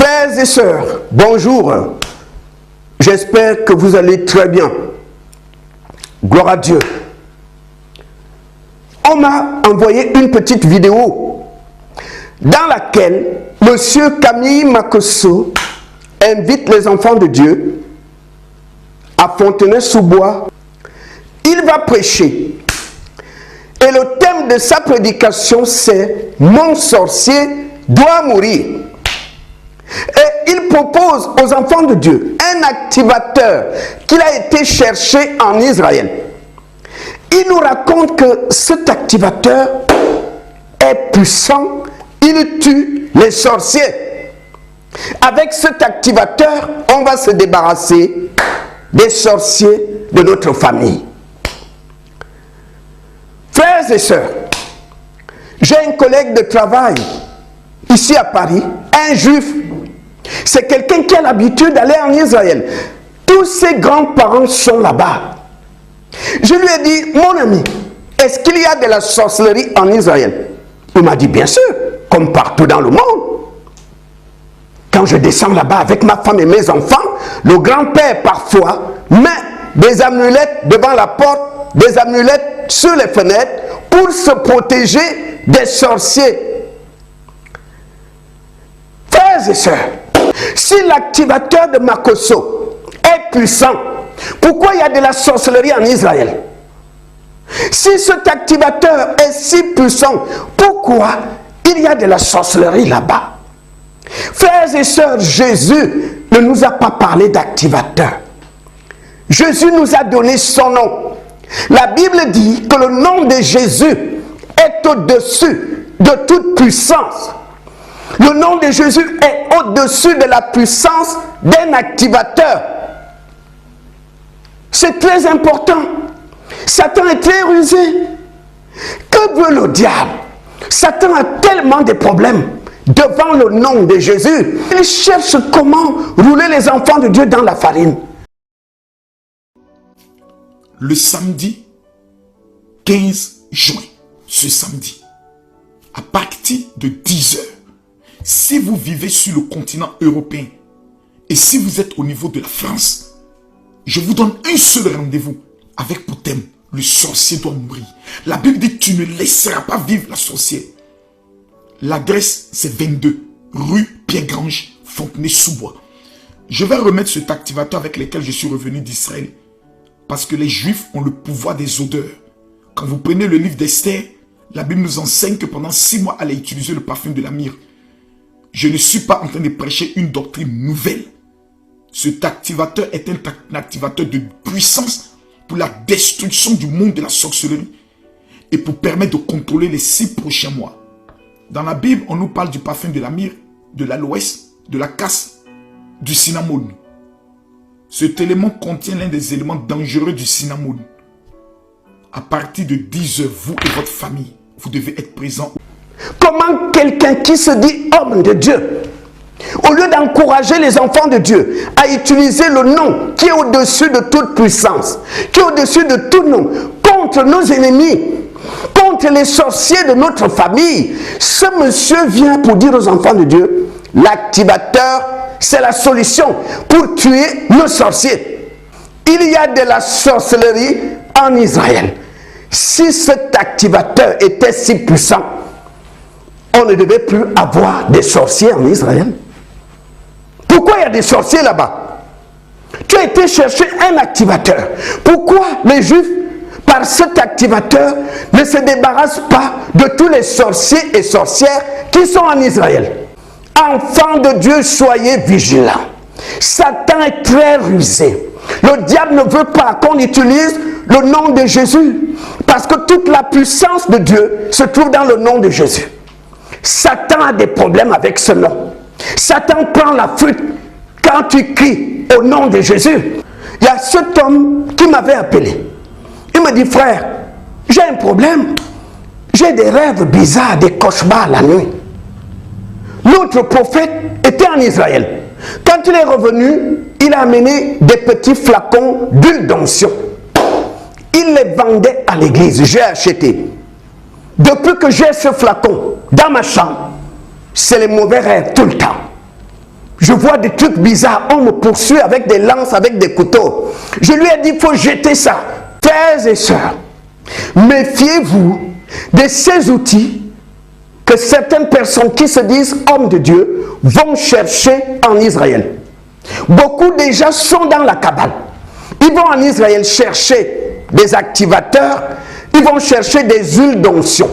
Frères et sœurs, bonjour. J'espère que vous allez très bien. Gloire à Dieu. On m'a envoyé une petite vidéo dans laquelle Monsieur Camille Makosso invite les enfants de Dieu à Fontenay-sous-Bois. Il va prêcher. Et le thème de sa prédication, c'est « Mon sorcier doit mourir ». Et il propose aux enfants de Dieu un activateur qu'il a été cherché en Israël. Il nous raconte que cet activateur est puissant, il tue les sorciers. Avec cet activateur, on va se débarrasser des sorciers de notre famille. Frères et sœurs, j'ai un collègue de travail ici à Paris, un juif. C'est quelqu'un qui a l'habitude d'aller en Israël. Tous ses grands-parents sont là-bas. Je lui ai dit, mon ami, est-ce qu'il y a de la sorcellerie en Israël? Il m'a dit, bien sûr, comme partout dans le monde. Quand je descends là-bas avec ma femme et mes enfants, le grand-père parfois met des amulettes devant la porte, des amulettes sur les fenêtres pour se protéger des sorciers. Frères et sœurs, si l'activateur de Makosso est puissant, pourquoi il y a de la sorcellerie en Israël? Si cet activateur est si puissant, pourquoi il y a de la sorcellerie là-bas? Frères et sœurs, Jésus ne nous a pas parlé d'activateur. Jésus nous a donné son nom. La Bible dit que le nom de Jésus est au-dessus de toute puissance. Le nom de Jésus est au-dessus de la puissance d'un activateur. C'est très important. Satan est très rusé. Que veut le diable? Satan a tellement de problèmes devant le nom de Jésus. Il cherche comment rouler les enfants de Dieu dans la farine. Le samedi 15 juin, ce samedi, à partir de 10 h, si vous vivez sur le continent européen et si vous êtes au niveau de la France, je vous donne un seul rendez-vous avec pour thème, le sorcier doit mourir. La Bible dit, tu ne laisseras pas vivre la sorcière. L'adresse, c'est 22, rue Pierre-Grange, Fontenay-sous-Bois. Je vais remettre cet activateur avec lequel je suis revenu d'Israël. Parce que les Juifs ont le pouvoir des odeurs. Quand vous prenez le livre d'Esther, la Bible nous enseigne que pendant 6 mois, elle a utilisé le parfum de la myrrhe. Je ne suis pas en train de prêcher une doctrine nouvelle. Cet activateur est un activateur de puissance pour la destruction du monde de la sorcellerie et pour permettre de contrôler les 6 prochains mois. Dans la Bible, on nous parle du parfum de la myrrhe, de l'aloès, de la casse, du cinnamon. Cet élément contient l'un des éléments dangereux du cinnamon. À partir de 10 h, vous et votre famille, vous devez être présents. Comment quelqu'un qui se dit homme de Dieu, au lieu d'encourager les enfants de Dieu à utiliser le nom qui est au-dessus de toute puissance, qui est au-dessus de tout nom, contre nos ennemis, contre les sorciers de notre famille, ce monsieur vient pour dire aux enfants de Dieu, l'activateur, c'est la solution pour tuer nos sorciers. Il y a de la sorcellerie en Israël. Si cet activateur était si puissant, on ne devait plus avoir des sorciers en Israël. Pourquoi il y a des sorciers là-bas? Tu as été chercher un activateur. Pourquoi les Juifs, par cet activateur, ne se débarrassent pas de tous les sorciers et sorcières qui sont en Israël? Enfants de Dieu, soyez vigilants. Satan est très rusé. Le diable ne veut pas qu'on utilise le nom de Jésus. Parce que toute la puissance de Dieu se trouve dans le nom de Jésus. Satan a des problèmes avec ce nom. Satan prend la fuite quand tu cries au nom de Jésus. Il y a cet homme qui m'avait appelé. Il me dit, frère, j'ai un problème. J'ai des rêves bizarres, des cauchemars la nuit. L'autre prophète était en Israël. Quand il est revenu, il a amené des petits flacons d'huile d'onction. Il les vendait à l'église. J'ai acheté. Depuis que j'ai ce flacon dans ma chambre, c'est les mauvais rêves tout le temps. Je vois des trucs bizarres. On me poursuit avec des lances, avec des couteaux. Je lui ai dit, il faut jeter ça. Frères et sœurs, méfiez-vous de ces outils que certaines personnes qui se disent hommes de Dieu vont chercher en Israël. Beaucoup déjà sont dans la cabale. Ils vont en Israël chercher des activateurs, ils vont chercher des huiles d'onction,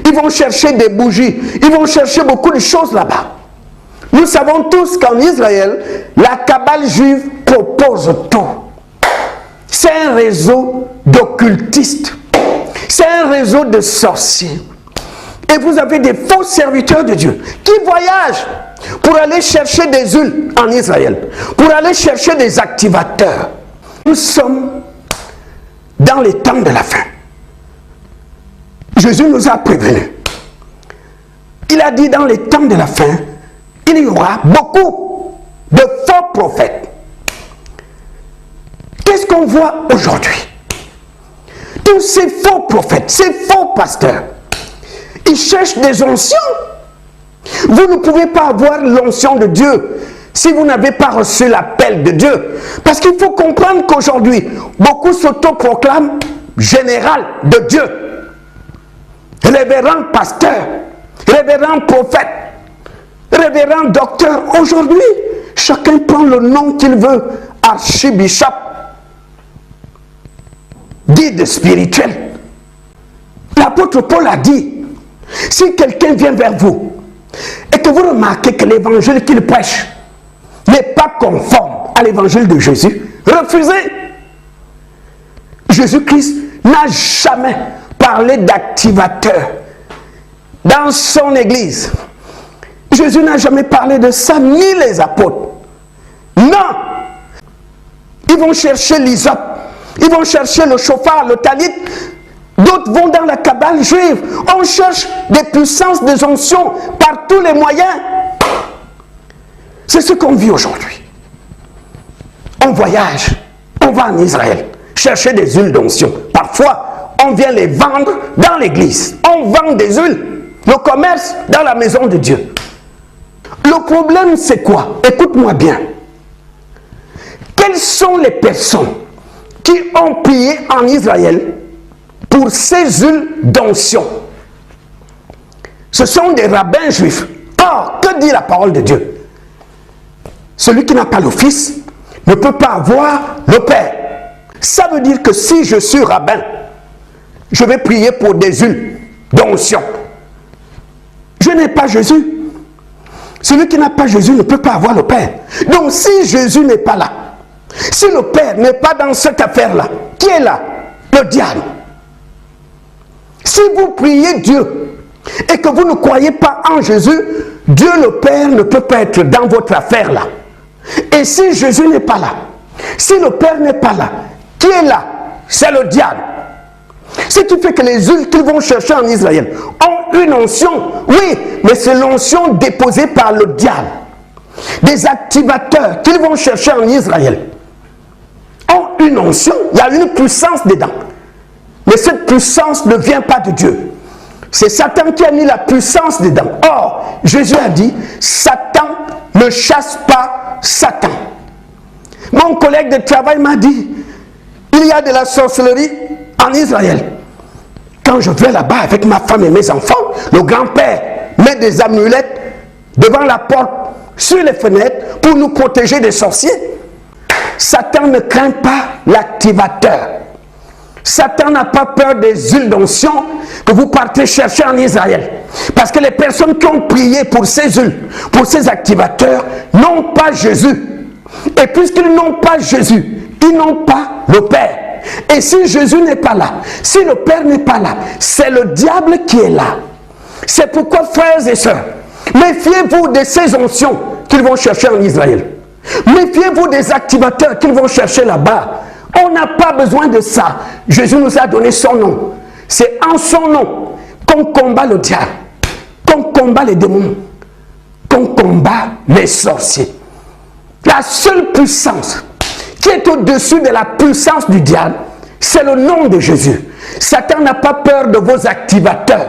ils vont chercher des bougies, ils vont chercher beaucoup de choses là-bas. Nous savons tous qu'en Israël, la cabale juive propose tout. C'est un réseau d'occultistes, c'est un réseau de sorciers. Et vous avez des faux serviteurs de Dieu qui voyagent pour aller chercher des huiles en Israël, pour aller chercher des activateurs. Nous sommes dans les temps de la fin. Jésus nous a prévenus. Il a dit dans les temps de la fin, il y aura beaucoup de faux prophètes. Qu'est-ce qu'on voit aujourd'hui? Tous ces faux prophètes, ces faux pasteurs, ils cherchent des onction. Vous ne pouvez pas avoir l'onction de Dieu si vous n'avez pas reçu l'appel de Dieu. Parce qu'il faut comprendre qu'aujourd'hui, beaucoup s'autoproclament général de Dieu. Révérend pasteur, révérend prophète, révérend docteur. Aujourd'hui, chacun prend le nom qu'il veut. Archibishop, guide spirituel. L'apôtre Paul a dit, si quelqu'un vient vers vous et que vous remarquez que l'évangile qu'il prêche n'est pas conforme à l'évangile de Jésus, refusez. Jésus-Christ n'a jamais parlé d'activateur dans son église. Jésus n'a jamais parlé de ça, ni les apôtres. Non. Ils vont chercher l'hysope, ils vont chercher le chauffard, le talit. D'autres vont dans la cabale juive. On cherche des puissances, des onctions par tous les moyens. C'est ce qu'on vit aujourd'hui. On voyage, on va en Israël, chercher des huiles d'onction. Parfois, on vient les vendre dans l'église. On vend des huiles, le commerce dans la maison de Dieu. Le problème, c'est quoi? Écoute-moi bien. Quelles sont les personnes qui ont prié en Israël pour ces huiles d'onction? Ce sont des rabbins juifs. Or, que dit la parole de Dieu? Celui qui n'a pas le Fils ne peut pas avoir le Père. Ça veut dire que si je suis rabbin, je vais prier pour des huiles d'onction. Je n'ai pas Jésus. Celui qui n'a pas Jésus ne peut pas avoir le Père. Donc si Jésus n'est pas là, si le Père n'est pas dans cette affaire-là, qui est là? Le diable. Si vous priez Dieu et que vous ne croyez pas en Jésus, Dieu le Père ne peut pas être dans votre affaire là. Et si Jésus n'est pas là, si le Père n'est pas là, qui est là? C'est le diable. Ce qui fait que les huiles qu'ils vont chercher en Israël ont une onction, oui, mais c'est l'onction déposée par le diable. Des activateurs qu'ils vont chercher en Israël ont une onction, il y a une puissance dedans. Mais cette puissance ne vient pas de Dieu. C'est Satan qui a mis la puissance dedans. Or, Jésus a dit, Satan ne chasse pas Satan. Mon collègue de travail m'a dit, il y a de la sorcellerie en Israël. Quand je vais là-bas avec ma femme et mes enfants, le grand-père met des amulettes devant la porte, sur les fenêtres, pour nous protéger des sorciers. Satan ne craint pas l'activateur. Satan n'a pas peur des huiles d'onction que vous partez chercher en Israël. Parce que les personnes qui ont prié pour ces huiles, pour ces activateurs, n'ont pas Jésus. Et puisqu'ils n'ont pas Jésus, ils n'ont pas le Père. Et si Jésus n'est pas là, si le Père n'est pas là, c'est le diable qui est là. C'est pourquoi, frères et sœurs, méfiez-vous de ces onctions qu'ils vont chercher en Israël. Méfiez-vous des activateurs qu'ils vont chercher là-bas. On n'a pas besoin de ça. Jésus nous a donné son nom. C'est en son nom qu'on combat le diable, qu'on combat les démons, qu'on combat les sorciers. La seule puissance qui est au-dessus de la puissance du diable, c'est le nom de Jésus. Satan n'a pas peur de vos activateurs.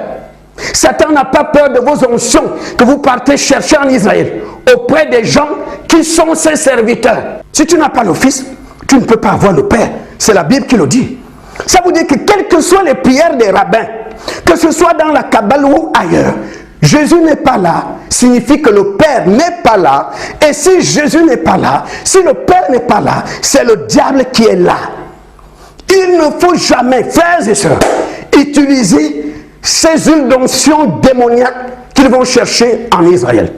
Satan n'a pas peur de vos onctions que vous partez chercher en Israël, auprès des gens qui sont ses serviteurs. Si tu n'as pas le Fils, tu ne peux pas avoir le Père. C'est la Bible qui le dit. Ça veut dire que quelles que soient les prières des rabbins, que ce soit dans la Kabbale ou ailleurs, Jésus n'est pas là, signifie que le Père n'est pas là. Et si Jésus n'est pas là, si le Père n'est pas là, c'est le diable qui est là. Il ne faut jamais, frères et sœurs, utiliser ces huiles d'onction démoniaques qu'ils vont chercher en Israël.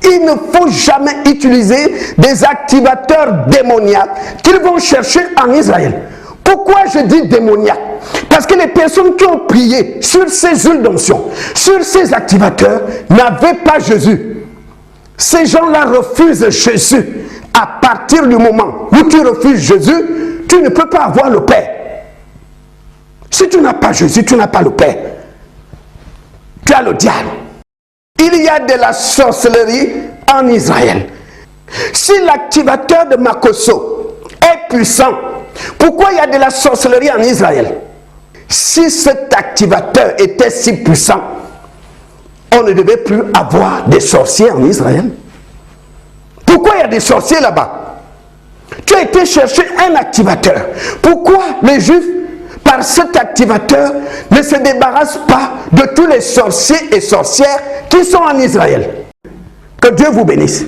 Il ne faut jamais utiliser des activateurs démoniaques qu'ils vont chercher en Israël. Pourquoi je dis démoniaque? Parce que les personnes qui ont prié sur ces huiles d'onction, sur ces activateurs, n'avaient pas Jésus. Ces gens-là refusent Jésus. À partir du moment où tu refuses Jésus, tu ne peux pas avoir le Père. Si tu n'as pas Jésus, tu n'as pas le Père. Tu as le diable. Il y a de la sorcellerie en Israël. Si l'activateur de Makoso est puissant, pourquoi il y a de la sorcellerie en Israël? Si cet activateur était si puissant, on ne devait plus avoir des sorciers en Israël. Pourquoi il y a des sorciers là-bas? Tu as été chercher un activateur. Pourquoi les Juifs, par cet activateur, ne se débarrassent pas de tous les sorciers et sorcières qui sont en Israël? Que Dieu vous bénisse.